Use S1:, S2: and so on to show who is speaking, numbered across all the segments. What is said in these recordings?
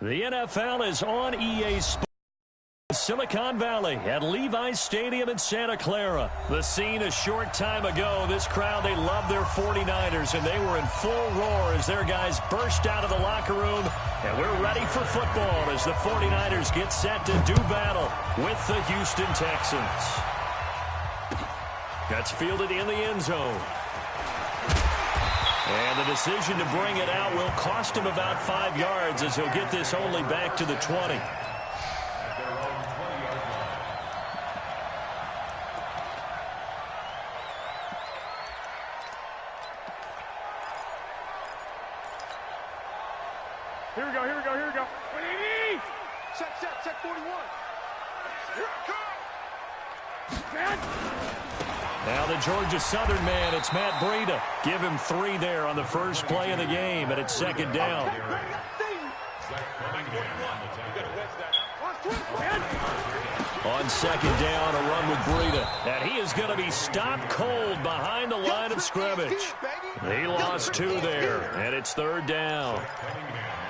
S1: The NFL is on EA Sports. Silicon Valley at Levi's Stadium in Santa Clara. The scene a short time ago. This crowd, they love their 49ers, and they were in full roar as their guys burst out of the locker room. And we're ready for football as the 49ers get set to do battle with the Houston Texans. That's fielded in the end zone. And the decision to bring it out will cost him about 5 yards as he'll get this only back to the 20.
S2: Here we go. Check 41. Here it comes.
S1: Now the Georgia Southern man, it's Matt Breida. Give him 3 there on the first play of the game, and it's second down. On second down, a run with Breida. And he is going to be stopped cold behind the line of scrimmage. He lost 2 there, and it's third down.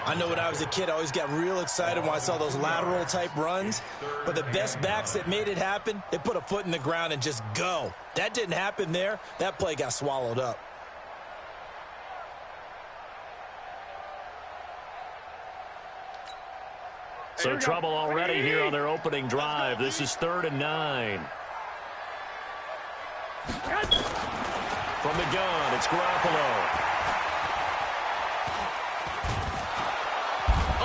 S3: I know when I was a kid, I always got real excited when I saw those lateral-type runs. But the best backs that made it happen, they put a foot in the ground and just go. That didn't happen there. That play got swallowed up.
S1: So trouble already here on their opening drive. This is 3rd and 9. From the gun, it's Garoppolo.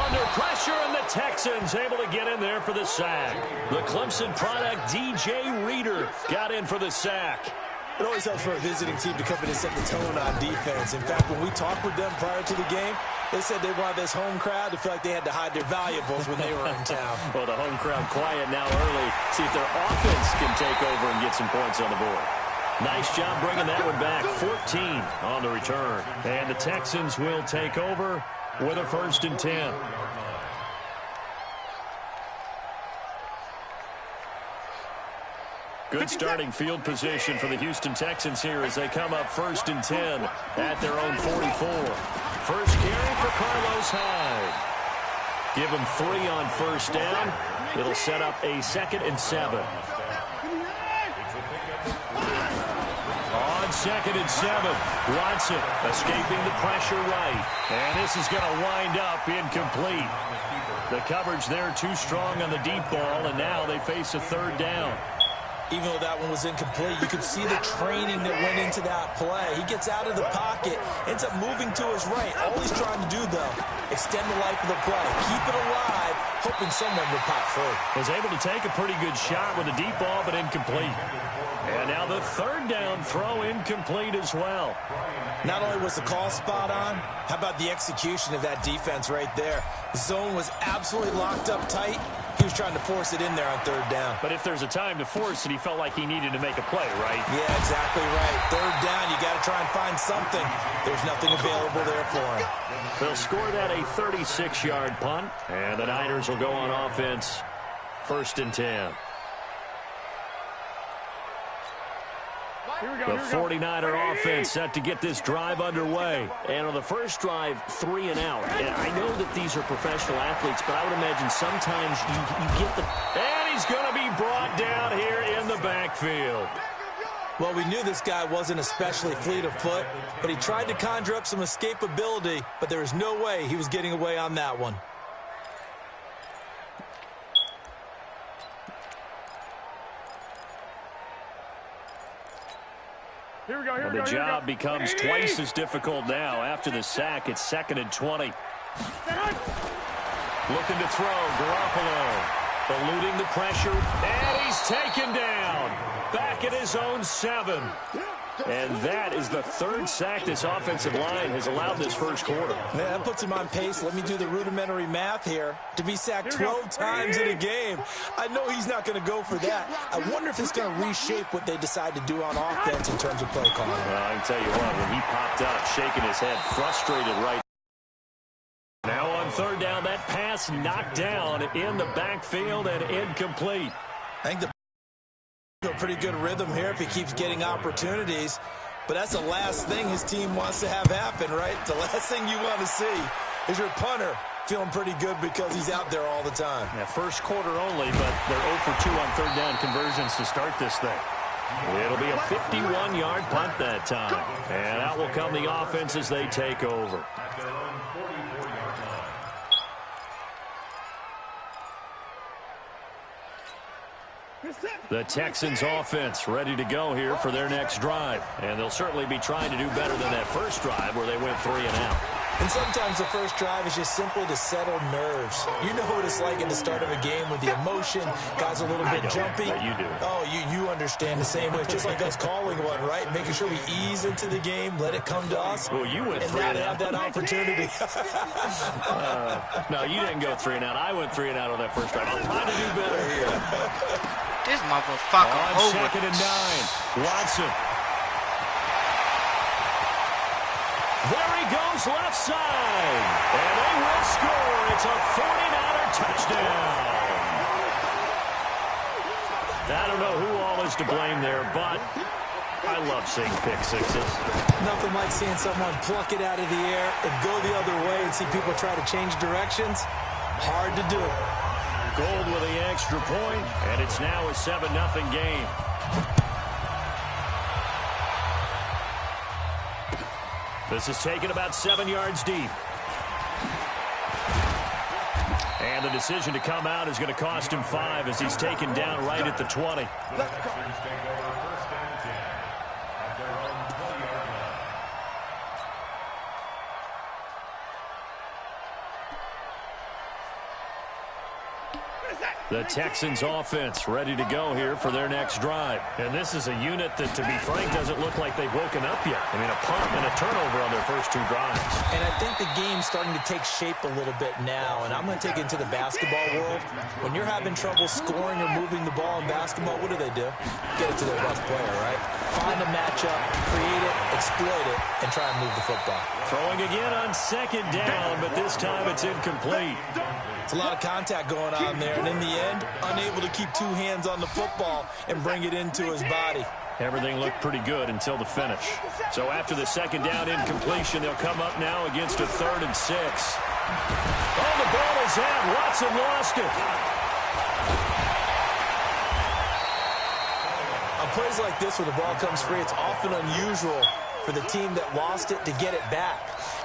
S1: Under pressure, and the Texans able to get in there for the sack. The Clemson product, DJ Reader, got in for the sack.
S3: It always helps for a visiting team to come in and set the tone on defense. In fact, when we talked with them prior to the game, they said they wanted this home crowd to feel like they had to hide their valuables when they were in town.
S1: Well, the home crowd quiet now early. See if their offense can take over and get some points on the board. Nice job bringing that one back. 14 on the return. And the Texans will take over with a 1st and 10. Good starting field position for the Houston Texans here as they come up 1st and 10 at their own 44. First carry for Carlos Hyde. Give him 3 on first down. It'll set up a 2nd and 7. On 2nd and 7, Watson escaping the pressure right. And this is going to wind up incomplete. The coverage there too strong on the deep ball, and now they face a 3rd down.
S3: Even though that one was incomplete, you could see the training that went into that play. He gets out of the pocket, ends up moving to his right. All he's trying to do, though, extend the life of the play, keep it alive, hoping someone would pop free.
S1: Was able to take a pretty good shot with a deep ball, but incomplete. And now the 3rd down throw incomplete as well.
S3: Not only was the call spot on, how about the execution of that defense right there? The zone was absolutely locked up tight. He was trying to force it in there on 3rd down.
S1: But if there's a time to force it, he felt like he needed to make a play, right?
S3: Yeah, exactly right. 3rd down, you got to try and find something. There's nothing available there for him.
S1: They'll score that a 36-yard punt, and the Niners will go on offense 1st and 10. The 49er offense set to get this drive underway. And on the first drive, 3 and out. And I know that these are professional athletes, but I would imagine sometimes you get the... And he's going to be brought down here in the backfield.
S3: Well, we knew this guy wasn't especially fleet of foot, but he tried to conjure up some escapability, but there was no way he was getting away on that one.
S1: The job becomes twice as difficult now. After the sack, it's 2nd and 20. Looking to throw, Garoppolo. Eluding the pressure, and he's taken down. Back at his own 7. And that is the 3rd sack this offensive line has allowed this first quarter.
S3: Man, that puts him on pace. Let me do the rudimentary math here. To be sacked 12 times in a game, I know he's not going to go for that. I wonder if it's going to reshape what they decide to do on offense in terms of play calling.
S1: Well, I can tell you what, when he popped up, shaking his head, frustrated right now on 3rd down, that pass knocked down in the backfield and incomplete.
S3: I think a pretty good rhythm here if he keeps getting opportunities, but that's the last thing his team wants to have happen, right? The last thing you want to see is your punter feeling pretty good because he's out there all the time.
S1: Yeah, first quarter only, but they're 0 for 2 on third down conversions to start this thing. It'll be a 51-yard punt that time. And out will come the offense as they take over. The Texans offense ready to go here for their next drive. And they'll certainly be trying to do better than that first drive where they went 3 and out.
S3: And sometimes the first drive is just simply to settle nerves. You know what it's like in the start of a game with the emotion. Guys a little bit jumpy.
S1: You do.
S3: Oh, you understand the same way. It's just like us calling one, right? Making sure we ease into the game, let it come to us.
S1: Well, you went
S3: and
S1: 3
S3: now
S1: and
S3: to
S1: out.
S3: have that opportunity.
S1: No, you didn't go 3 and out. I went 3 and out on that first drive. I'm trying to do better here.
S4: This motherfucker
S1: on
S4: over.
S1: second and 9. Watson. There he goes left side. And they will score. It's a 49er touchdown. I don't know who all is to blame there, but I love seeing pick sixes.
S3: Nothing like seeing someone pluck it out of the air and go the other way and see people try to change directions. Hard to do.
S1: Gold with the extra point, and it's now a 7-0 game. This is taken about 7 yards deep. And the decision to come out is going to cost him 5 as he's taken down right at the 20. The Texans offense ready to go here for their next drive. And this is a unit that, to be frank, doesn't look like they've woken up yet. I mean, a punt and a turnover on their first 2 drives.
S3: And I think the game's starting to take shape a little bit now. And I'm going to take it into the basketball world. When you're having trouble scoring or moving the ball in basketball, what do? Get it to their best player, right? Find a matchup, create it, exploit it, and try and move the football.
S1: Throwing again on second down, but this time it's incomplete.
S3: It's a lot of contact going on there, and in the end, unable to keep 2 hands on the football and bring it into his body.
S1: Everything looked pretty good until the finish. So after the second down incompletion, they'll come up now against a 3rd and 6. Oh, the ball is out. Watson lost it.
S3: On plays like this where the ball comes free, it's often unusual for the team that lost it to get it back.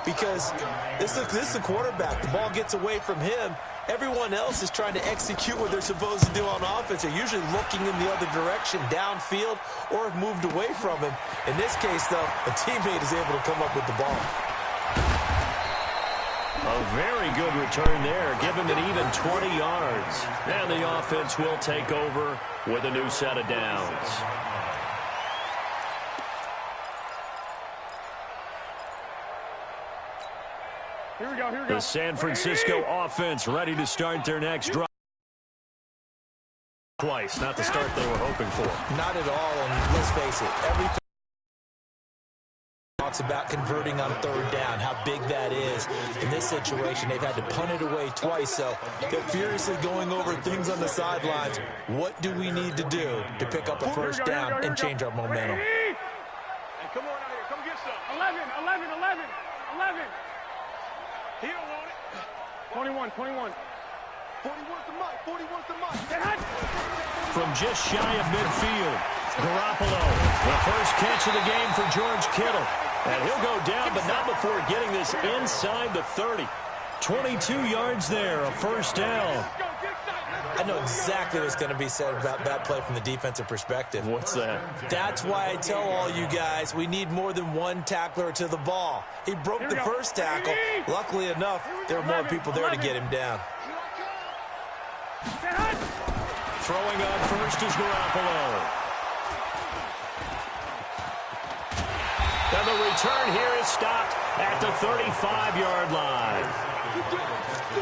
S3: Because this is the quarterback. The ball gets away from him. Everyone else is trying to execute what they're supposed to do on offense. They're usually looking in the other direction, downfield, or have moved away from him. In this case, though, a teammate is able to come up with the ball.
S1: A very good return there, give him an even 20 yards. And the offense will take over with a new set of downs.
S2: Here we go, here we go.
S1: The San Francisco offense ready to start their next drive. Twice, not the start they were hoping for.
S3: Not at all, and let's face it, everything talks about converting on 3rd down, how big that is. In this situation, they've had to punt it away twice, so they're furiously going over things on the sidelines. What do we need to do to pick up a first down and change our momentum?
S2: Hey, come on out here, come get some. 11. He don't want it. 21. 41's the mark. 41's the mark.
S1: From just shy of midfield, Garoppolo, the first catch of the game for George Kittle. And he'll go down, but not before getting this inside the 30. 22 yards there, a first down.
S3: I know exactly what's going to be said about that play from the defensive perspective.
S1: What's that?
S3: That's why I tell all you guys we need more than one tackler to the ball. He broke the first tackle. Luckily enough, there were more people there to get him down.
S1: Throwing on first is Garoppolo. And the return here is stopped at the 35-yard line.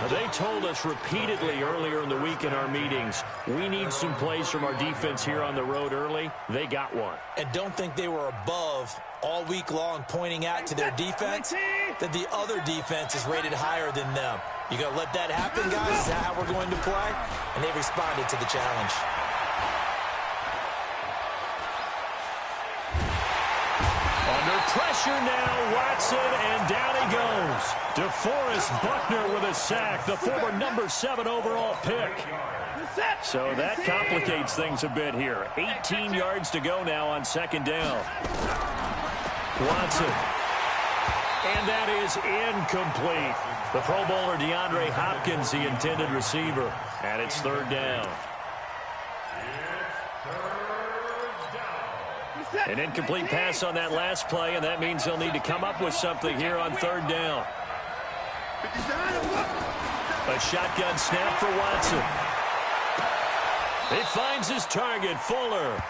S1: They told us repeatedly earlier in the week in our meetings, we need some plays from our defense here on the road early. They got one.
S3: And don't think they were above all week long pointing out to their defense that the other defense is rated higher than them. You going to let that happen, guys? Is that how we're going to play? And they responded to the challenge.
S1: On Under pressure now, Watson, and down he goes. DeForest Buckner with a sack, the former number 7 overall pick. So that complicates things a bit here. 18 yards to go now on second down. Watson. And that is incomplete. The Pro Bowler DeAndre Hopkins, the intended receiver. And it's third down. An incomplete pass on that last play, and that means they'll need to come up with something here on third down. A shotgun snap for Watson. He finds his target, Fuller.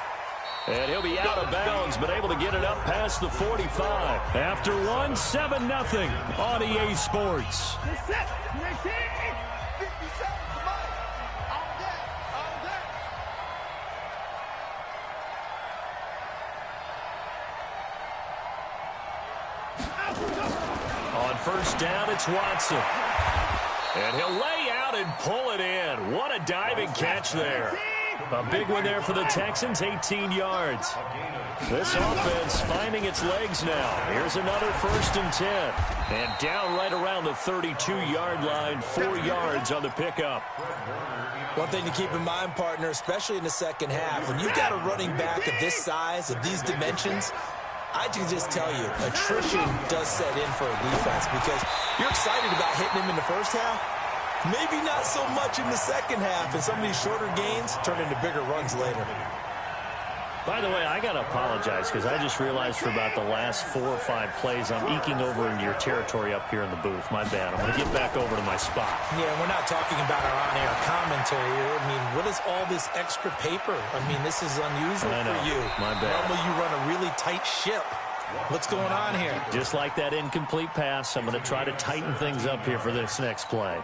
S1: And he'll be out of bounds, but able to get it up past the 45. After one, 7-0 on EA Sports. On first down, it's Watson. And he'll lay out and pull it in. What a diving catch there. A big one there for the Texans, 18 yards. This offense finding its legs now. Here's another 1st and 10. And down right around the 32-yard line, 4 yards on the pickup.
S3: One thing to keep in mind, partner, especially in the second half, when you've got a running back of this size, of these dimensions, I can just tell you, attrition does set in for a defense because you're excited about hitting him in the first half. Maybe not so much in the second half, and some of these shorter gains turn into bigger runs later.
S1: By the way, I got to apologize because I just realized for about the last 4 or 5 plays, I'm eking over into your territory up here in the booth. My bad. I'm going to get back over to my spot.
S3: Yeah, we're not talking about our on-air commentary here. I mean, what is all this extra paper? I mean, this is unusual for you.
S1: My bad.
S3: Normally you run a really tight ship. What's going on here?
S1: Just like that incomplete pass, I'm going to try to tighten things up here for this next play.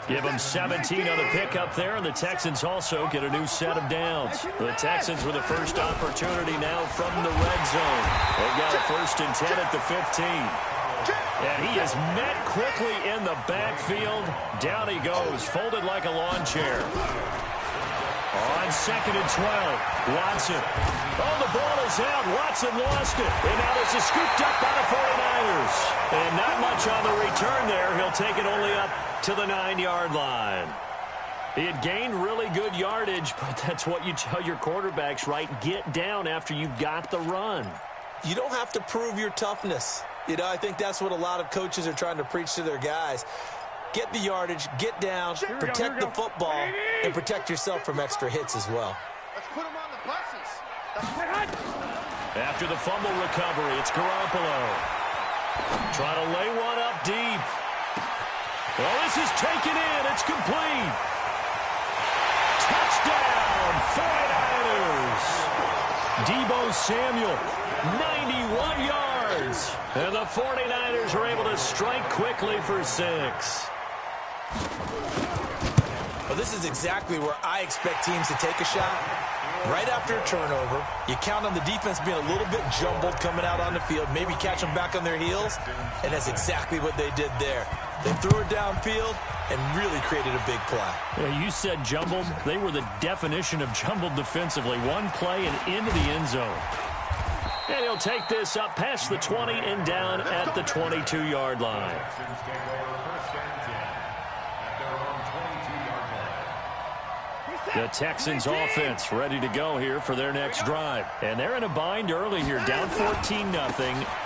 S1: Give them 17 on the pickup there, and the Texans also get a new set of downs. The Texans with the first opportunity now from the red zone. They've got a 1st and 10 at the 15. And he is met quickly in the backfield. Down he goes, folded like a lawn chair. On 2nd and 12, Watson. Oh, the ball is out. Watson lost it. And now this is scooped up by the 49ers. And not much on the return there. He'll take it only up to the 9-yard line. He had gained really good yardage, but that's what you tell your quarterbacks, right? Get down after you've got the run.
S3: You don't have to prove your toughness. You know, I think that's what a lot of coaches are trying to preach to their guys. Get the yardage, get down, protect the football, and protect yourself from extra hits as well.
S2: Let's put them on the buses.
S1: After the fumble recovery, it's Garoppolo. Trying to lay one up deep. Well, this is taken in. It's complete. Touchdown, 49ers. Deebo Samuel, 91 yards. And the 49ers are able to strike quickly for 6.
S3: Well, this is exactly where I expect teams to take a shot. Right after a turnover, you count on the defense being a little bit jumbled coming out on the field, maybe catch them back on their heels, and that's exactly what they did there. They threw it downfield and really created a big play.
S1: Yeah, you said jumbled. They were the definition of jumbled defensively. One play and into the end zone. And he'll take this up past the 20 and down at the 22-yard line. The Texans offense ready to go here for their next drive. And they're in a bind early here, down 14-0.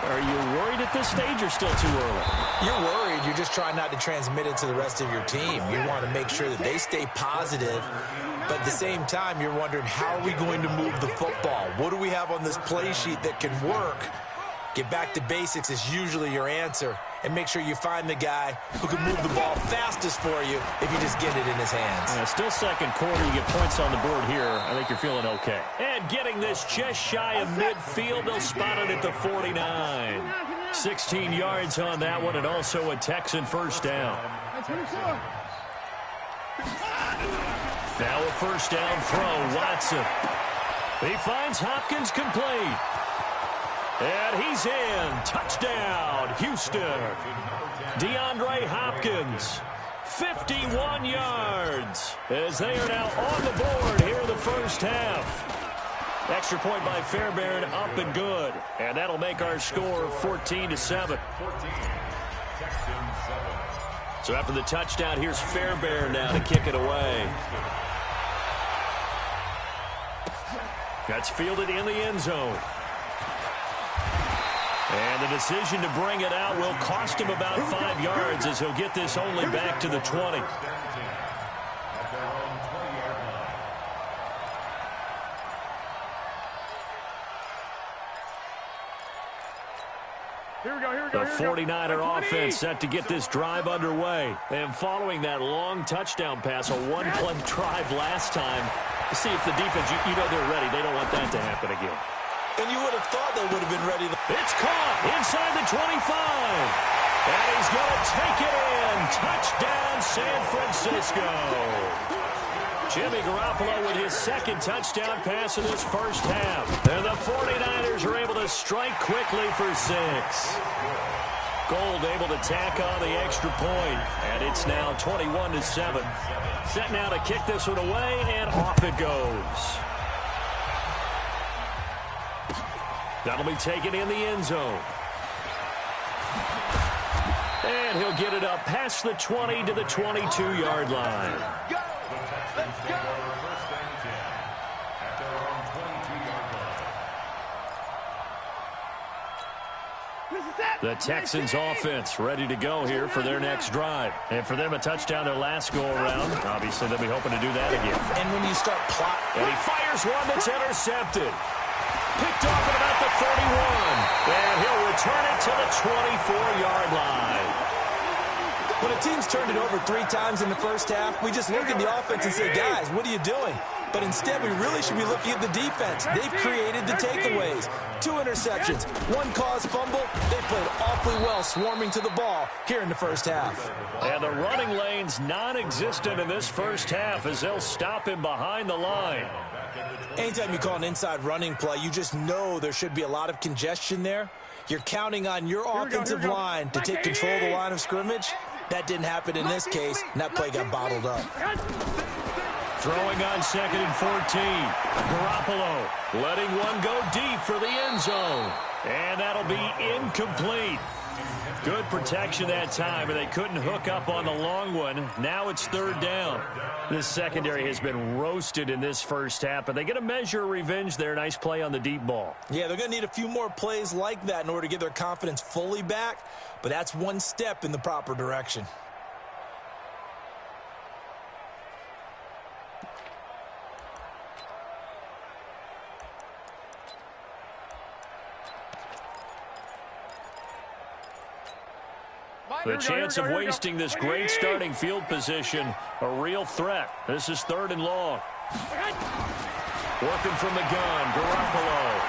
S1: Are you worried at this stage or still too early?
S3: You're worried. You're just trying not to transmit it to the rest of your team. You want to make sure that they stay positive. But at the same time, you're wondering, how are we going to move the football? What do we have on this play sheet that can work? Get back to basics is usually your answer. And make sure you find the guy who can move the ball fastest for you if you just get it in his hands.
S1: Yeah, still second quarter. You get points on the board here. I think you're feeling okay. And getting this just shy of midfield. They'll spot it at the 49. 16 yards on that one, and also a Texan first down. Now a first down throw, Watson. He finds Hopkins complete. And he's in. Touchdown, Houston. DeAndre Hopkins, 51 yards, as they are now on the board here in the first half. Extra point by Fairbairn, up and good. And that'll make our score 14-7. So after the touchdown, here's Fairbairn now to kick it away. That's fielded in the end zone. And the decision to bring it out will cost him about 5 yards as he'll get this only back to the 20. The 49er offense set to get this drive underway. And following that long touchdown pass, a one-play drive last time, to see if the defense, you know they're ready. They don't want that to happen again.
S3: And you would have thought they would have been ready.
S1: It's caught inside the 25. And he's going to take it in. Touchdown, San Francisco. Jimmy Garoppolo with his second touchdown pass in this first half. And the 49ers are able to strike quickly for 6. Gold able to tack on the extra point. And it's now 21-7. Set now to kick this one away, and off it goes. That'll be taken in the end zone. And he'll get it up past the 20 to the 22-yard line.
S2: Let's go.
S1: The Texans offense ready to go here for their next drive. And for them, a touchdown their last go-around. Obviously, they'll be hoping to do that again.
S3: And when you start plotting.
S1: And he fires one that's intercepted. Picked off at about the 31. And he'll return it to the 24-yard line.
S3: When a team's turned it over 3 times in the first half, we just look at the offense and say, guys, what are you doing? But instead, we really should be looking at the defense. They've created the takeaways. 2 interceptions, 1 caused fumble. They played awfully well swarming to the ball here in the first half.
S1: And the running lane's non-existent in this first half as they'll stop him behind the line.
S3: Anytime you call an inside running play, you just know there should be a lot of congestion there. You're counting on your offensive line to take control of the line of scrimmage. That didn't happen in this case, and that play got bottled up.
S1: Throwing on 2nd and 14. Garoppolo letting one go deep for the end zone. And that'll be incomplete. Good protection that time, and they couldn't hook up on the long one. Now it's 3rd down. This secondary has been roasted in this first half, but they get a measure of revenge there. Nice play on the deep ball.
S3: Yeah, they're going to need a few more plays like that in order to get their confidence fully back, but that's one step in the proper direction.
S1: The chance of wasting this great starting field position, a real threat. This is 3rd and long. Working from the gun, Garoppolo.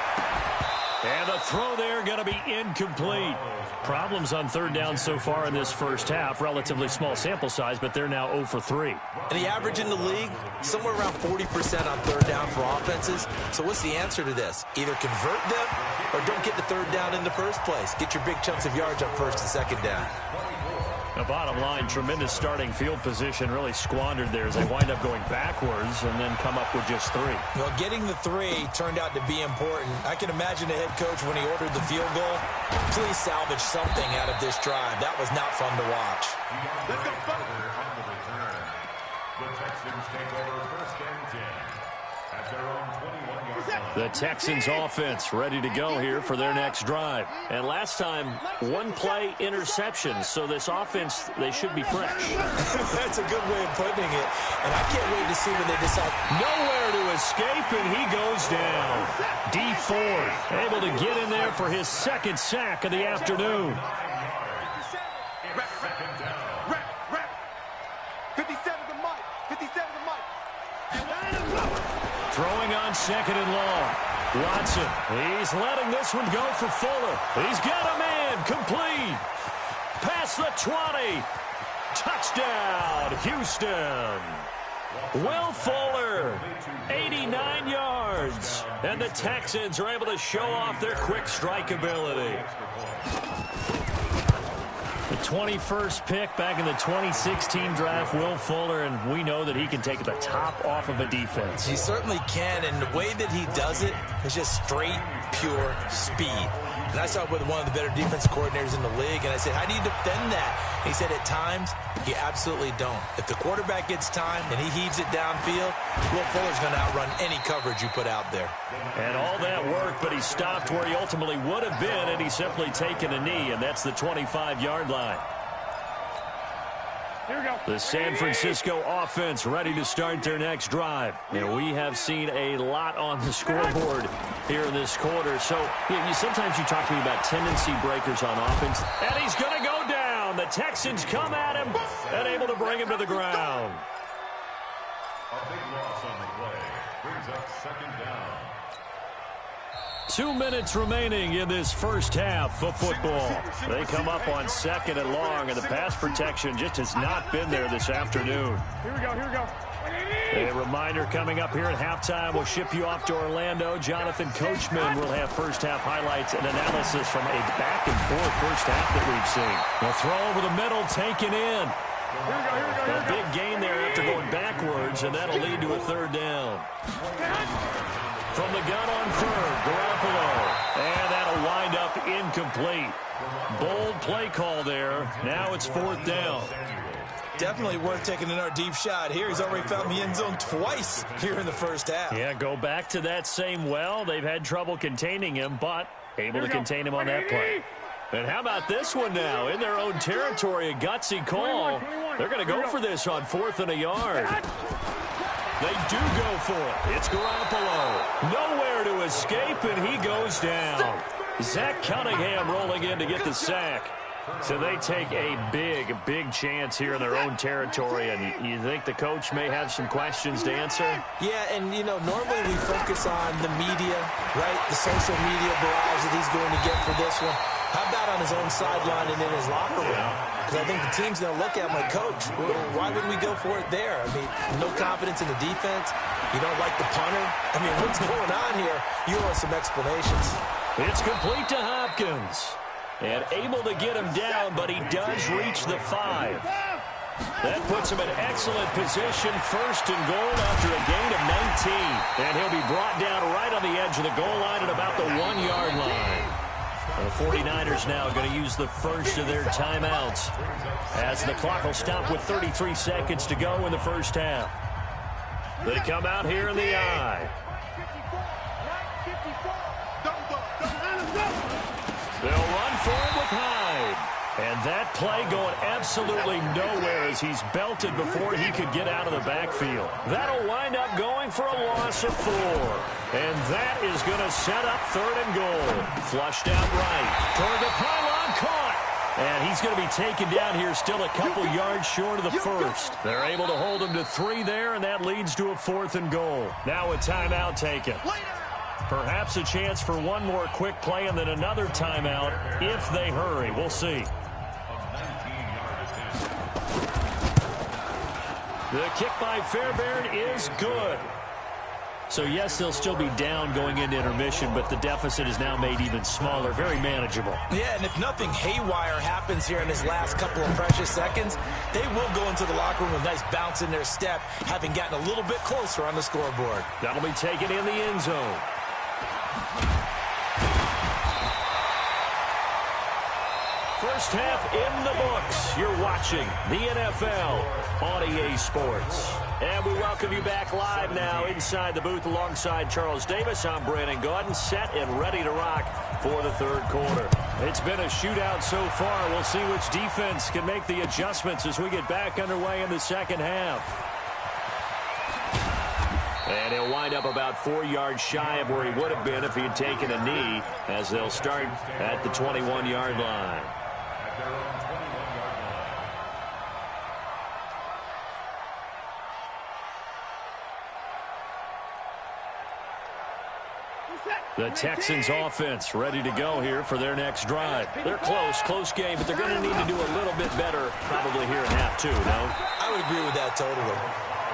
S1: And the throw there going to be incomplete. Problems on 3rd down so far in this first half. Relatively small sample size, but they're now 0 for 3.
S3: And the average in the league, somewhere around 40% on 3rd down for offenses. So what's the answer to this? Either convert them or don't get the 3rd down in the first place. Get your big chunks of yards on 1st and 2nd down.
S1: The bottom line, tremendous starting field position, really squandered there as they wind up going backwards and then come up with just 3.
S3: Well, getting the 3 turned out to be important. I can imagine the head coach when he ordered the field goal. Please salvage something out of this drive. That was not fun to watch.
S2: Let's go.
S5: The Texans take over 1st and 10 at their own 21-yard line.
S1: The Texans offense ready to go here for their next drive. And last time, 1-play interception. So this offense, they should be fresh.
S3: That's a good way of putting it. And I can't wait to see when they decide.
S1: Nowhere to escape, and he goes down. Dee Ford able to get in there for his 2nd sack of the afternoon.
S2: 57 to Mike. 57 to Mike.
S1: Throwing on 2nd and long. Watson, he's letting this one go for Fuller. He's got a man, complete. Past the 20. Touchdown, Houston. Will Fuller, 89 yards. And the Texans are able to show off their quick strike ability. The 21st pick back in the 2016 draft, Will Fuller, and we know that he can take the top off of a defense.
S3: He certainly can, and the way that he does it is just straight, pure speed. And I saw it with one of the better defense coordinators in the league, and I said, how do you defend that? And he said, at times, you absolutely don't. If the quarterback gets time and he heaves it downfield, Will Fuller's going to outrun any coverage you put out there.
S1: And all that work, but he stopped where he ultimately would have been, and he's simply taken a knee, and that's the 25-yard line.
S2: Here we go.
S1: The San Francisco offense ready to start their next drive. And we have seen a lot on the scoreboard here in this quarter. So sometimes you talk to me about tendency breakers on offense. And he's going to go down. The Texans come at him and able to bring him to the ground.
S5: A big loss on the play. Brings up second down.
S1: 2 minutes remaining in this first half of football. They come up on second and long, and the pass protection just has not been there this afternoon.
S2: Here we go, here we go.
S1: A reminder coming up here at halftime. We'll ship you off to Orlando. Jonathan Coachman will have first half highlights and analysis from a back-and-forth first half that we've seen. The throw over the middle taken in. A big gain there after going backwards, and that'll lead to a third down. From the gun on third, Garoppolo. And that'll wind up incomplete. Bold play call there. Now it's fourth down.
S3: Definitely worth taking another deep shot here. He's already found the end zone twice here in the first half.
S1: Yeah, go back to that same well. They've had trouble containing him, but able to contain him on that play. And how about this one now? In their own territory, a gutsy call. They're going to go for this on 4th and a yard. They do go for it. It's Garoppolo. Nowhere to escape, and he goes down. Zach Cunningham rolling in to get the sack. So they take a big chance here in their own territory, and you think the coach may have some questions to answer?
S3: Yeah, and, normally we focus on the media, right? The social media barrage that he's going to get for this one. How about on his own sideline and in his locker room? Because I think the team's going to look at him like, Coach, why wouldn't we go for it there? I mean, no confidence in the defense. You don't like the punter. I mean, what's going on here? You want some explanations.
S1: It's complete to Hopkins. And able to get him down, but he does reach the 5. That puts him in excellent position, first and goal after a gain of 19. And he'll be brought down right on the edge of the goal line at about the 1-yard line. The 49ers now going to use the first of their timeouts as the clock will stop with 33 seconds to go in the first half. They come out here in the eye. They'll run for it with Hyde. And that play going absolutely nowhere as he's belted before he could get out of the backfield. That'll wind up going for a loss of 4. And that is going to set up 3rd and goal. Flushed out right. Toward the pylon, caught. And he's going to be taken down here still a couple yards short of the first. They're able to hold him to 3 there, and that leads to a 4th and goal. Now a timeout taken. Perhaps a chance for one more quick play and then another timeout if they hurry. We'll see. The kick by Fairbairn is good. So, yes, they'll still be down going into intermission, but the deficit is now made even smaller, very manageable.
S3: Yeah, and if nothing haywire happens here in his last couple of precious seconds, they will go into the locker room with a nice bounce in their step, having gotten a little bit closer on the scoreboard.
S1: That'll be taken in the end zone. First half in the books. You're watching the NFL on EA Sports. And we welcome you back live now inside the booth alongside Charles Davis. I'm Brandon Gaudin, set and ready to rock for the third quarter. It's been a shootout so far. We'll see which defense can make the adjustments as we get back underway in the second half. And he'll wind up about 4 yards shy of where he would have been if he had taken a knee, as they'll start at the 21-yard line. The Texans offense ready to go here for their next drive. They're close game, but they're going to need to do a little bit better probably here in half 2, no?
S3: I would agree with that totally.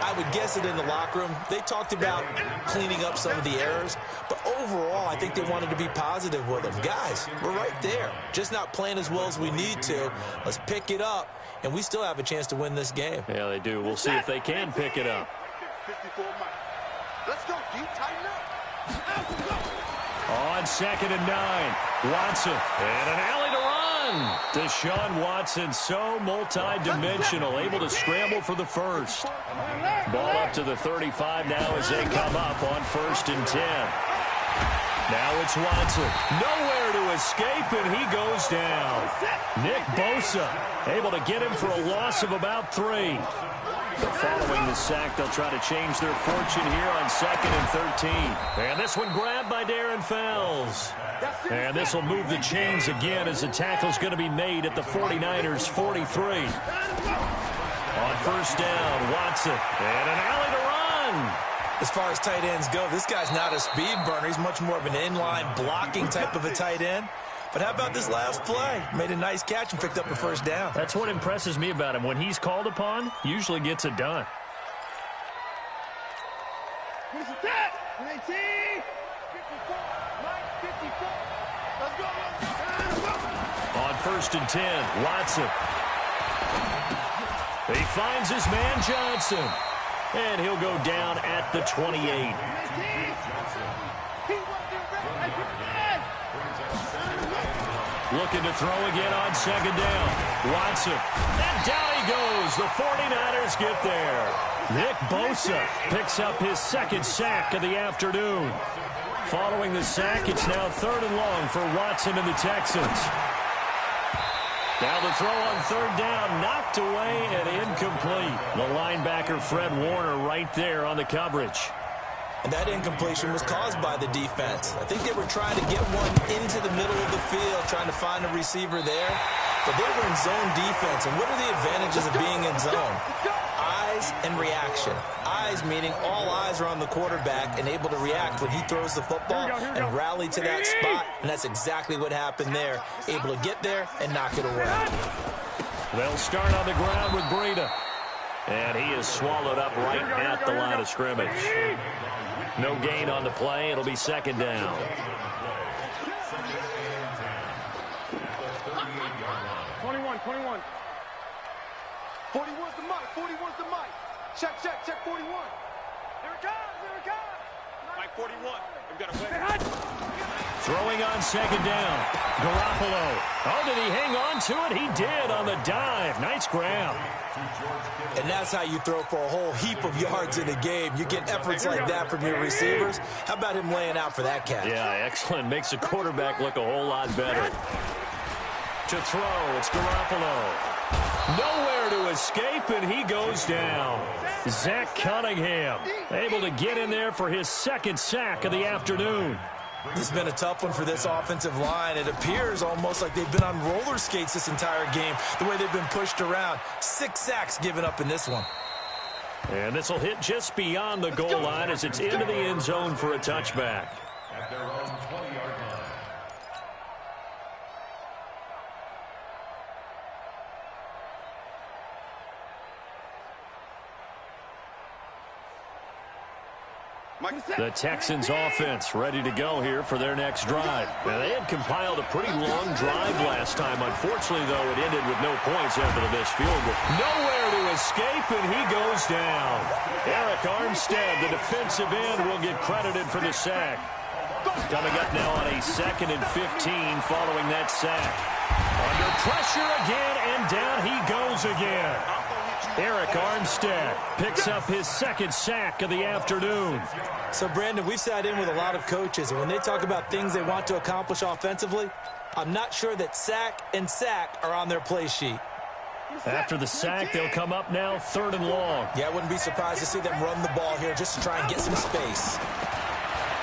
S3: I would guess it in the locker room. They talked about cleaning up some of the errors, but overall, I think they wanted to be positive with him. Guys, we're right there. Just not playing as well as we need to. Let's pick it up, and we still have a chance to win this game.
S1: Yeah, they do. We'll see if they can pick it up.
S2: 54 miles. Let's go, D. Tighten up.
S1: On 2nd and 9, Watson, and an alley to run. Deshaun Watson, so multi-dimensional, able to scramble for the first. Ball up to the 35 now as they come up on 1st and 10. Now it's Watson. Nowhere to escape, and he goes down. Nick Bosa able to get him for a loss of about 3. But following the sack, they'll try to change their fortune here on 2nd and 13. And this one grabbed by Darren Fells. And this will move the chains again as the tackle's going to be made at the 49ers' 43. On 1st down, Watson. And an alley to run.
S3: As far as tight ends go, this guy's not a speed burner. He's much more of an inline blocking type of a tight end. But how about this last play? Made a nice catch and picked up a 1st down.
S1: That's what impresses me about him. When he's called upon, usually gets it done.
S2: Where's the tap? 19. 54. Mike, 54. Let's go.
S1: On 1st and 10, Watson. He finds his man Johnson. And he'll go down at the 28. Looking to throw again on 2nd down. Watson. And down he goes. The 49ers get there. Nick Bosa picks up his 2nd sack of the afternoon. Following the sack, it's now 3rd and long for Watson and the Texans. Now the throw on 3rd down, knocked away and incomplete. The linebacker Fred Warner right there on the coverage.
S3: And that incompletion was caused by the defense. I think they were trying to get one into the middle of the field, trying to find a receiver there. But they were in zone defense. And what are the advantages of being in zone? Eyes and reaction. Eyes meaning all eyes are on the quarterback and able to react when he throws the football and rally to that spot. And that's exactly what happened there. Able to get there and knock it away.
S1: They'll start on the ground with Breida. And he is swallowed up right at the line of scrimmage. No gain on the play. It'll be 2nd down.
S2: 21. 41's the mic. 41's the mic. Check. 41. Here it comes. Mike 41. We've got a win.
S1: Throwing on 2nd down. Garoppolo. Oh, did he hang on to it? He did on the dive. Nice grab.
S3: And that's how you throw for a whole heap of yards in a game. You get efforts like that from your receivers. How about him laying out for that catch?
S1: Yeah, excellent. Makes the quarterback look a whole lot better. To throw, it's Garoppolo. Nowhere to escape, and he goes down. Zach Cunningham able to get in there for his 2nd sack of the afternoon.
S3: This has been a tough one for this offensive line. It appears almost like they've been on roller skates this entire game, the way they've been pushed around. 6 sacks given up in this one.
S1: And this will hit just beyond the goal line as it's into the end zone for a touchback.
S5: At their own 20-yard line.
S1: The Texans offense ready to go here for their next drive. Now, they had compiled a pretty long drive last time. Unfortunately, though, it ended with no points after the missed field goal. Nowhere to escape, and he goes down. Eric Armstead, the defensive end, will get credited for the sack. Coming up now on a 2nd and 15 following that sack. Under pressure again, and down he goes again. Eric Armstead picks up his 2nd sack of the afternoon.
S3: So, Brandon, we've sat in with a lot of coaches, and when they talk about things they want to accomplish offensively, I'm not sure that sack and sack are on their play sheet.
S1: After the sack, they'll come up now 3rd and long.
S3: Yeah, I wouldn't be surprised to see them run the ball here just to try and get some space.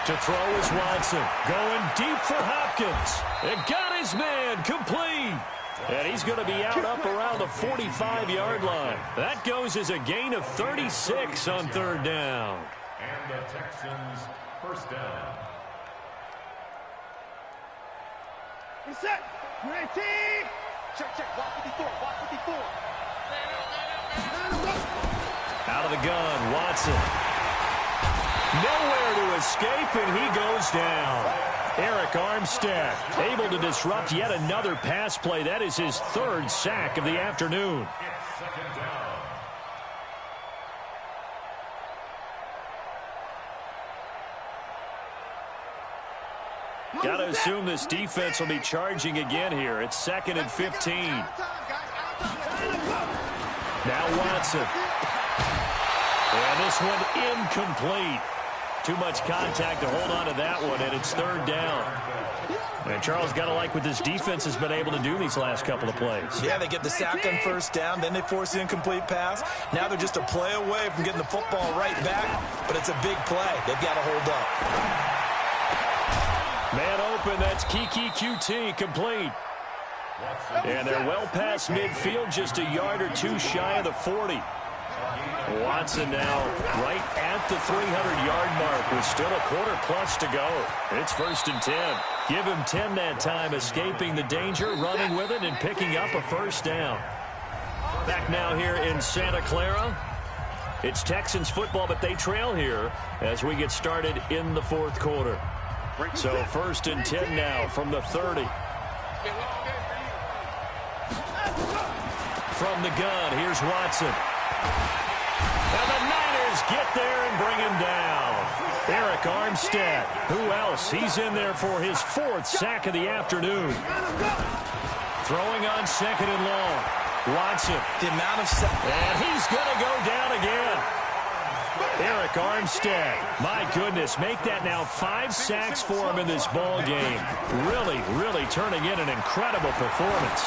S1: To throw is Watson. Going deep for Hopkins. It got his man complete. And he's going to be out up around the 45-yard line. That goes as a gain of 36 on 3rd down.
S5: And the Texans' 1st down.
S2: Reset. 19. Check. Block 54.
S1: Out of the gun, Watson. Nowhere to escape, and he goes down. Arik Armstead able to disrupt yet another pass play. That is his third sack of the afternoon. Got to assume this defense will be charging again here. It's 2nd and 15. Now Watson. And this one incomplete. Too much contact to hold on to that one, and it's 3rd down. And Charles, got to like what this defense has been able to do these last couple of plays.
S3: Yeah, they get the sack on 1st down, then they force the incomplete pass. Now they're just a play away from getting the football right back, but it's a big play. They've got to hold up.
S1: Man open, that's Kiki QT, complete. And they're well past midfield, just a yard or two shy of the 40. Watson now right at the 300-yard mark with still a quarter plus to go. It's 1st and 10. Give him 10 that time, escaping the danger, running with it, and picking up a 1st down. Back now here in Santa Clara. It's Texans football, but they trail here as we get started in the 4th quarter. So 1st and 10 now from the 30. From the gun, here's Watson. And the Niners get there and bring him down. Arik Armstead. Who else? He's in there for his 4th sack of the afternoon. Throwing on 2nd and long. Watson.
S3: The amount of
S1: and he's going to go down again. Arik Armstead. My goodness, make that now 5 sacks for him in this ball game. Really, really turning in an incredible performance.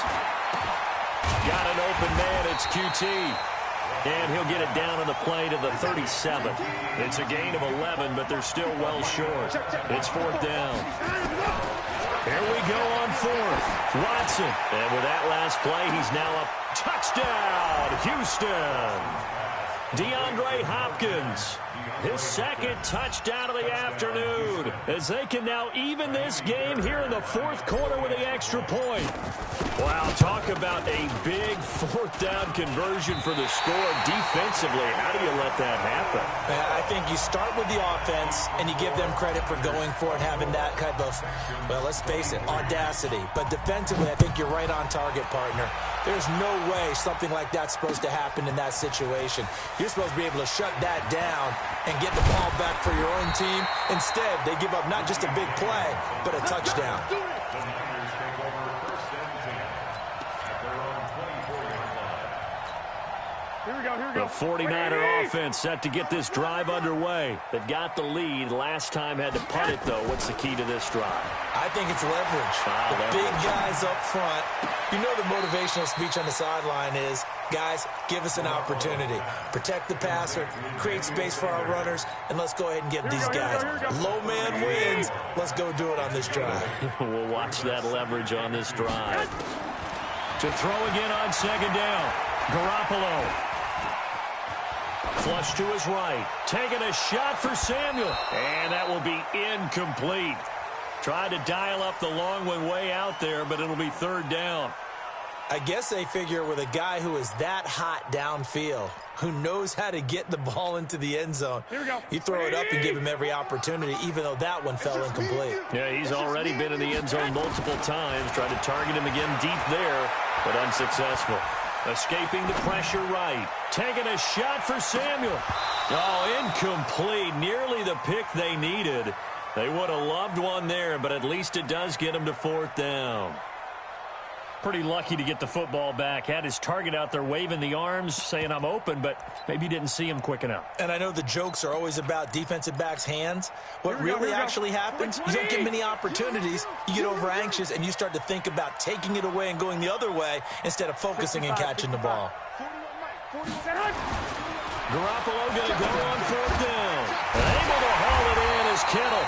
S1: Got an open man. It's QT. And he'll get it down on the play to the 37. It's a gain of 11, but they're still well short. It's 4th down. Here we go on 4th. Watson. And with that last play, he's now up. Touchdown, Houston. DeAndre Hopkins. His 2nd touchdown of the afternoon as they can now even this game here in the 4th quarter with the extra point. Wow, talk about a big 4th down conversion for the score. Defensively, how do you let that happen?
S3: I think you start with the offense and you give them credit for going for it, having that kind of, well, let's face it, audacity. But defensively, I think you're right on target, partner. There's no way something like that's supposed to happen in that situation. You're supposed to be able to shut that down and get the ball back for your own team. Instead, they give up not just a big play, but a touchdown.
S1: The 49er offense set to get this drive underway. They've got the lead. Last time had to punt it, though. What's the key to this drive?
S3: I think it's leverage. The big guys up front. You know the motivational speech on the sideline is, guys, give us an opportunity. Protect the passer, create space for our runners, and let's go ahead and give these guys. Low man wins. Let's go do it on this drive.
S1: We'll watch that leverage on this drive. To throw again on 2nd down. Garoppolo. Flush to his right. Taking a shot for Samuel. And that will be incomplete. Tried to dial up the long one way out there, but it'll be 3rd down.
S3: I guess they figure with a guy who is that hot downfield, who knows how to get the ball into the end zone, you throw it up and give him every opportunity, even though that one fell incomplete.
S1: Yeah, he's already been in the end zone multiple times. Tried to target him again deep there, but unsuccessful. Escaping the pressure right. Taking a shot for Samuel. Oh, incomplete. Nearly the pick they needed. They would have loved one there, but at least it does get them to 4th down. Pretty lucky to get the football back. Had his target out there waving the arms, saying I'm open, but maybe didn't see him quick enough.
S3: And I know the jokes are always about defensive backs' hands. What really actually happens, you don't get many opportunities, you get over anxious, and you start to think about taking it away and going the other way instead of focusing and catching the ball.
S1: Garoppolo going to go on 4th down. Able to haul it in is Kittle.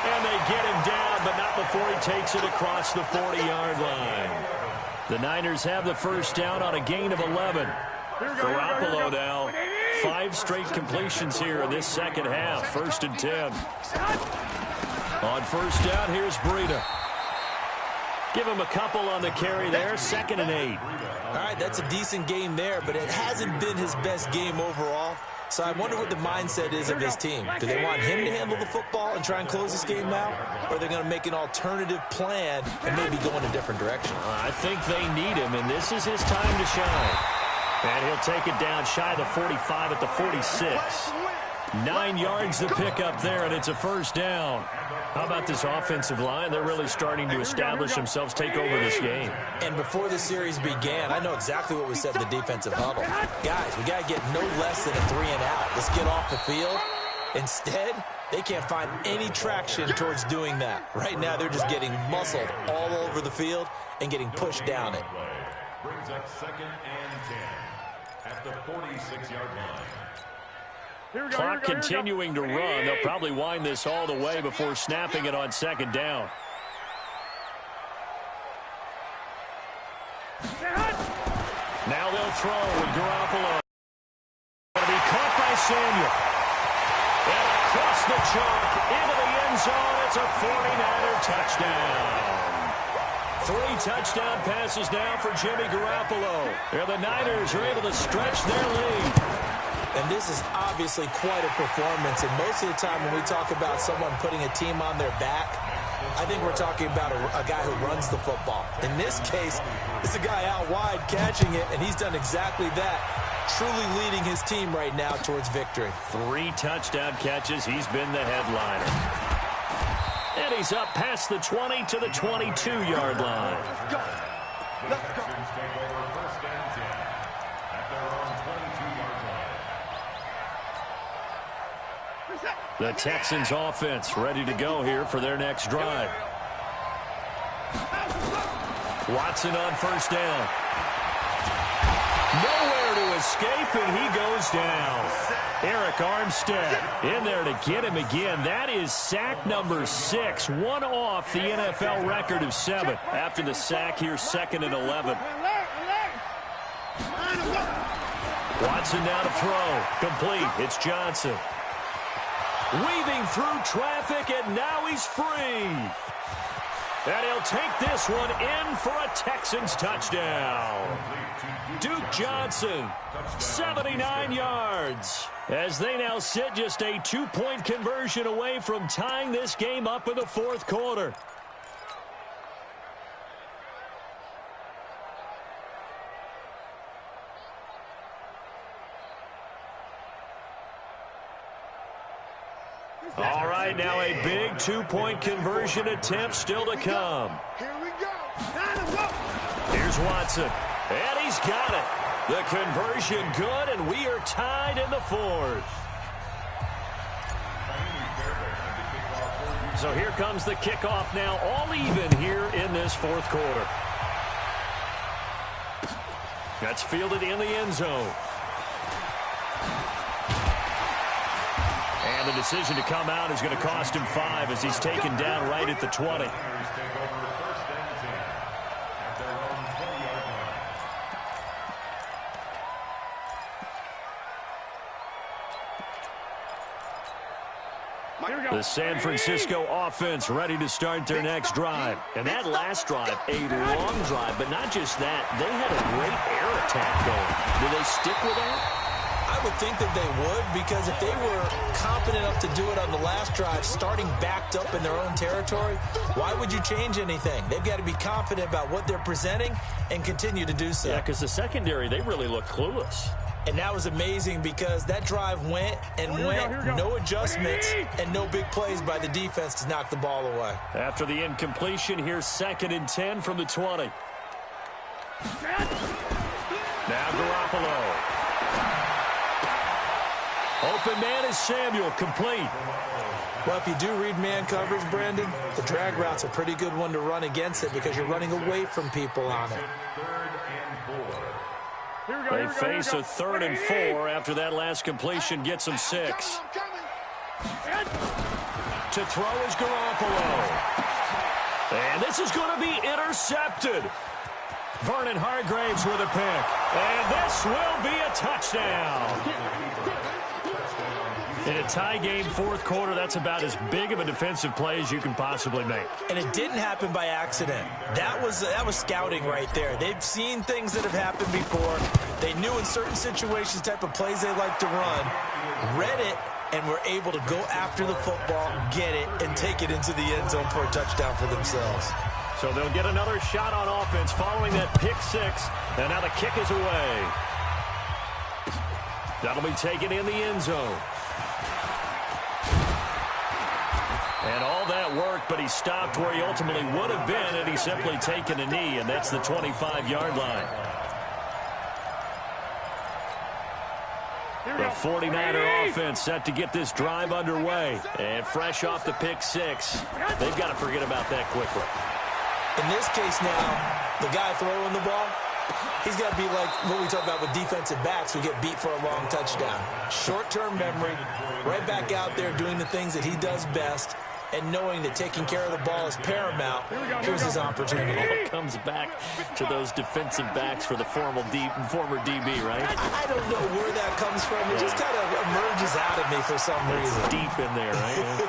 S1: And they get him down, but not before he takes it across the 40-yard line. The Niners have the 1st down on a gain of 11. Garoppolo now, 5 straight completions here in this 2nd half. 1st and 10. On 1st down, here's Breida. Give him a couple on the carry there. 2nd and 8.
S3: All right, that's a decent game there, but it hasn't been his best game overall. So I wonder what the mindset is of this team. Do they want him to handle the football and try and close this game out? Or are they going to make an alternative plan and maybe go in a different direction?
S1: I think they need him, and this is his time to shine. And he'll take it down shy of the 45 at the 46. 9 yards to pick up there, and it's a first down. How about this offensive line? They're really starting to establish themselves, take over this game.
S3: And before the series began, I know exactly what we said in the defensive huddle. Guys, we got to get no less than a 3-and-out. Let's get off the field. Instead, they can't find any traction towards doing that. Right now, they're just getting muscled all over the field and getting pushed down it.
S5: Brings up 2nd and 10 at the 46-yard line.
S1: Clock continuing to run. They'll probably wind this all the way before snapping it on 2nd down. Now they'll throw with Garoppolo. Going to be caught by Samuel. And across the chalk into the end zone. It's a 49er touchdown. 3 touchdown passes now for Jimmy Garoppolo. And the Niners are able to stretch their lead.
S3: And this is obviously quite a performance. And most of the time when we talk about someone putting a team on their back, I think we're talking about a guy who runs the football. In this case, it's a guy out wide catching it, and he's done exactly that, truly leading his team right now towards victory.
S1: 3 touchdown catches. He's been the headliner. And he's up past the 20 to the 22-yard line.
S2: Let's go.
S5: Texans take over 1st and 10 at their own 22-yard line.
S1: The Texans offense ready to go here for their next drive. Watson on 1st down. Nowhere to escape, and he goes down. Eric Armstead in there to get him again. That is sack number 6, one off the NFL record of 7. After the sack here, 2nd and 11. Watson now to throw. Complete. It's Johnson. Weaving through traffic, and now he's free. And he'll take this one in for a Texans touchdown. Duke Johnson, 79 yards. As they now sit just a 2-point conversion away from tying this game up in the 4th quarter. All right, now a big 2-point conversion attempt still to come.
S2: Here we go.
S1: Here's Watson, and he's got it. The conversion good, and we are tied in the 4th. So here comes the kickoff now, all even here in this 4th quarter. That's fielded in the end zone. And the decision to come out is going to cost him 5 as he's taken down right at the 20. The San Francisco offense ready to start their next drive. And that last drive, a long drive, but not just that. They had a great air attack going. Do they stick with that?
S3: I would think that they would, because if they were confident enough to do it on the last drive, starting backed up in their own territory, why would you change anything? They've got to be confident about what they're presenting and continue to do so.
S1: Yeah, because the secondary, they really look clueless.
S3: And that was amazing because that drive went and went, no adjustments, and no big plays by the defense to knock the ball away.
S1: After the incompletion, here's 2nd and 10 from the 20. Now Garoppolo. Open man is Samuel, complete.
S3: Well, if you do read man coverage, Brandon, the drag route's a pretty good one to run against it because you're running away from people on it.
S1: They face a 3rd and 4 after that last completion gets them 6. To throw is Garoppolo. And this is going to be intercepted. Vernon Hargreaves with a pick. And this will be a touchdown. In a tie game, 4th quarter, that's about as big of a defensive play as you can possibly make.
S3: And it didn't happen by accident. That was scouting right there. They've seen things that have happened before. They knew in certain situations the type of plays they like to run, read it, and were able to go after the football, get it, and take it into the end zone for a touchdown for themselves.
S1: So they'll get another shot on offense following that pick six. And now the kick is away. That'll be taken in the end zone. And all that work, but he stopped where he ultimately would have been, and he's simply taken a knee, and that's the 25-yard line. The 49er offense set to get this drive underway. And fresh off the pick six, they've got to forget about that quickly.
S3: In this case now, the guy throwing the ball, he's got to be like what we talk about with defensive backs who get beat for a long touchdown. Short-term memory, right back out there doing the things that he does best, and knowing that taking care of the ball is paramount. Here's his opportunity.
S1: It comes back to those defensive backs for the former DB, right?
S3: I don't know where that comes from. It just kind of emerges out of me for some reason.
S1: It's deep in there, right?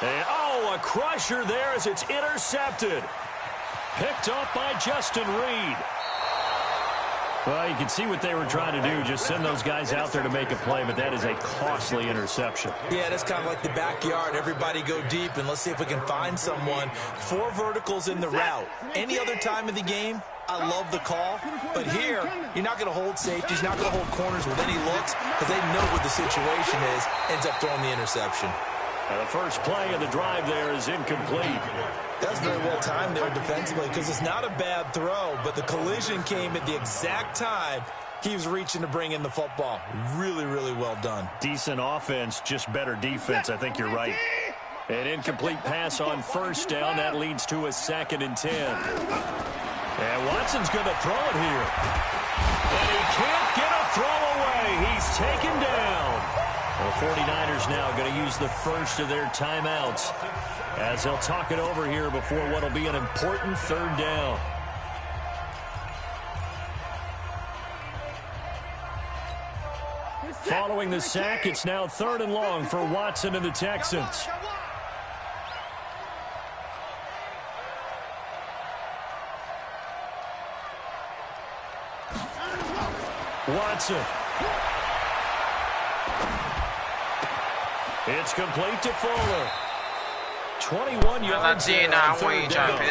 S1: And, a crusher there as it's intercepted. Picked up by Justin Reed. Well, you can see what they were trying to do, just send those guys out there to make a play, but that is a costly interception.
S3: Yeah, that's kind of like the backyard. Everybody go deep, and let's see if we can find someone. 4 verticals in the route. Any other time of the game, I love the call. But here, you're not going to hold safeties, you're not going to hold corners with any looks, because they know what the situation is, ends up throwing the interception.
S1: And the first play of the drive there is incomplete.
S3: That's very well timed there defensively, because it's not a bad throw, but the collision came at the exact time he was reaching to bring in the football. Really, really well done.
S1: Decent offense, just better defense. I think you're right. An incomplete pass on first down. That leads to a 2nd and 10. And Watson's going to throw it here. And he can't get a throw away. He's taken down. The 49ers now going to use the first of their timeouts as they'll talk it over here before what will be an important 3rd down. Following the sack, it's now 3rd and long for Watson and the Texans. Watson. It's complete to Fuller. 21 yards there on 3rd down.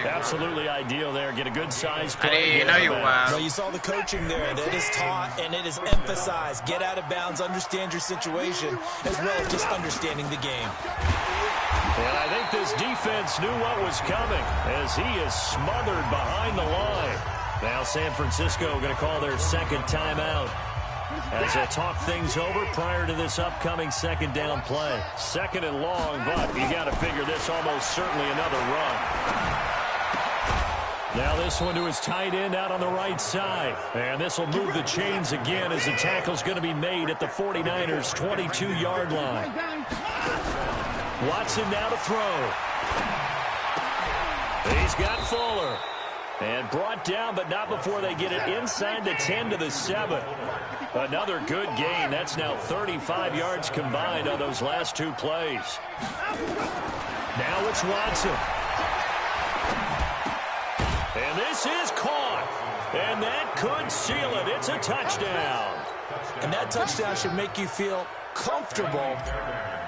S1: Absolutely ideal there. Get a good size play.
S3: Well, you saw the coaching there. That is taught and it is emphasized. Get out of bounds, understand your situation, as well as just understanding the game.
S1: And I think this defense knew what was coming as he is smothered behind the line. Now San Francisco going to call their 2nd timeout as they talk things over prior to this upcoming 2nd down play. 2nd and long, but you got to figure this almost certainly another run. Now this one to his tight end out on the right side. And this will move the chains again as the tackle's going to be made at the 49ers' 22-yard line. Watson now to throw. He's got Fuller. And brought down, but not before they get it inside the 10 to the 7. Another good gain. That's now 35 yards combined on those last 2 plays. Now it's Watson. And this is caught. And that could seal it. It's a touchdown.
S3: And that touchdown should make you feel comfortable.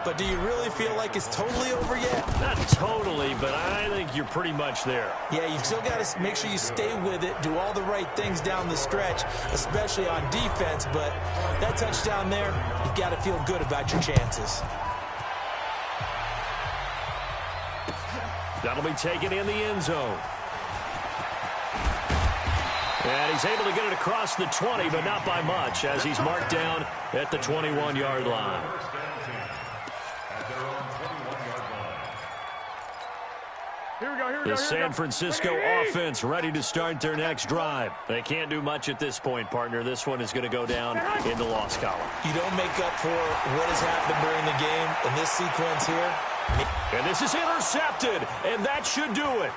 S3: But do you really feel like it's totally over yet?
S1: Not totally, but I think you're pretty much there.
S3: Yeah, you've still got to make sure you stay with it, do all the right things down the stretch, especially on defense. But that touchdown there, you've got to feel good about your chances.
S1: That'll be taken in the end zone. And he's able to get it across the 20, but not by much, as he's marked down at the 21-yard line. The San Francisco offense ready to start their next drive. They can't do much at this point, partner. This one is going to go down in the loss column.
S3: You don't make up for what has happened during the game in this sequence here.
S1: And this is intercepted, and that should do it.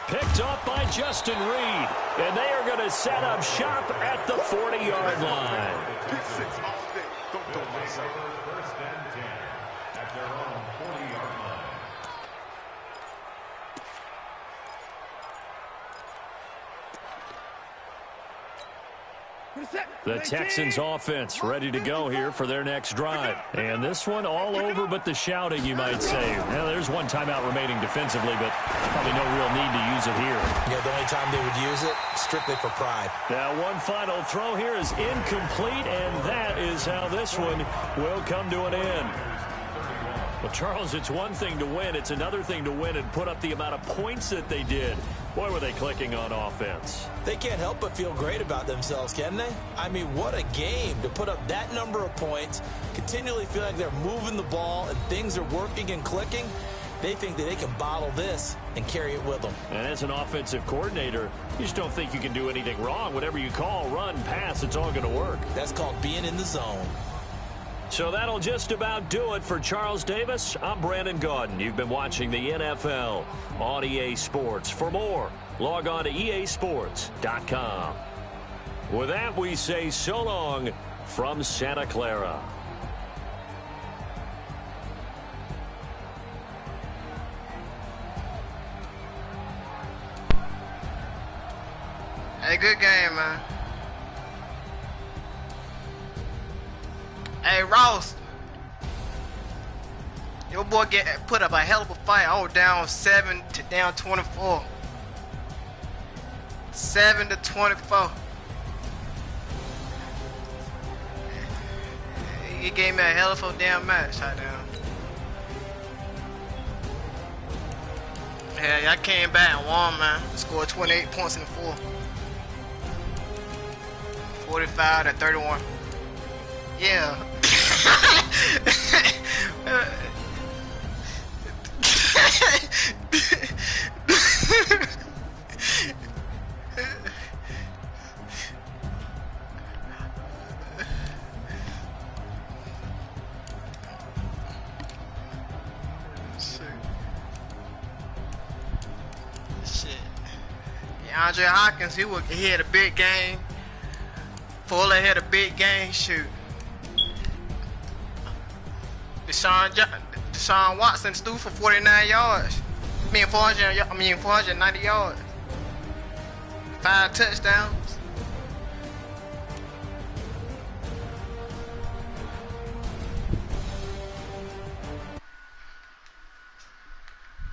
S1: Picked up by Justin Reed, and they are going to set up shop at the 40-yard line.
S5: First and 10 at their own 40-yard line.
S1: The Texans offense ready to go here for their next drive. And this one all over but the shouting, you might say. Now, there's one timeout remaining defensively, but probably no real need to use it here.
S3: Yeah, the only time they would use it, strictly for pride.
S1: Now, one final throw here is incomplete, and that is how this one will come to an end. Well, Charles, it's one thing to win. It's another thing to win and put up the amount of points that they did. Boy, were they clicking on offense.
S3: They can't help but feel great about themselves, can they? I mean, what a game to put up that number of points, continually feel like they're moving the ball and things are working and clicking. They think that they can bottle this and carry it with them.
S1: And as an offensive coordinator, you just don't think you can do anything wrong. Whatever you call, run, pass, it's all going to work.
S3: That's called being in the zone.
S1: So that'll just about do it for Charles Davis. I'm Brandon Gaudin. You've been watching the NFL on EA Sports. For more, log on to easports.com. With that, we say so long from Santa Clara.
S4: Hey, good game, man. Hey, Ross. Your boy put up a hell of a fight. I was down 7 to down 24. 7 to 24. He gave me a hell of a damn match right now. Yeah, I came back and won, man. Scored 28 points in the fourth. 45 to 31. Yeah. Shit. DeAndre Hopkins, he had a big game. Fuller had a big game. Shoot. Deshaun Watson threw for 49 yards. 490 yards. 5 touchdowns.